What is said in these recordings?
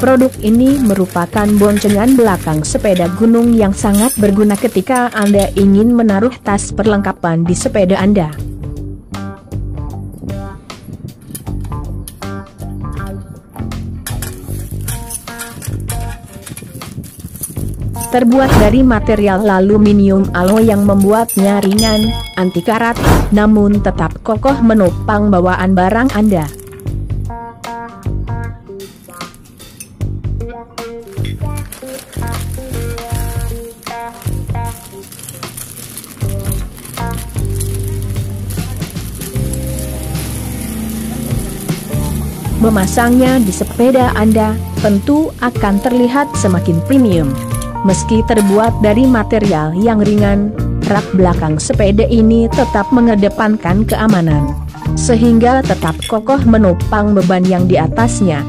Produk ini merupakan boncengan belakang sepeda gunung yang sangat berguna ketika Anda ingin menaruh tas perlengkapan di sepeda Anda. Terbuat dari material aluminium alloy yang membuatnya ringan, anti karat, namun tetap kokoh menopang bawaan barang Anda. Memasangnya di sepeda Anda tentu akan terlihat semakin premium. Meski terbuat dari material yang ringan, rak belakang sepeda ini tetap mengedepankan keamanan, sehingga tetap kokoh menopang beban yang di atasnya.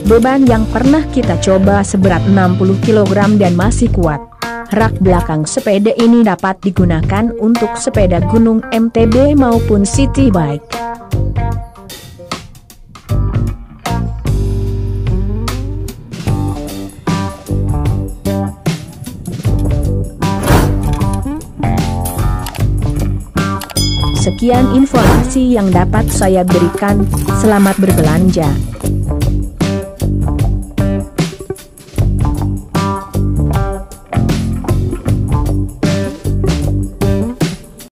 Beban yang pernah kita coba seberat 60 kg dan masih kuat. Rak belakang sepeda ini dapat digunakan untuk sepeda gunung MTB maupun city bike. Sekian informasi yang dapat saya berikan. Selamat berbelanja.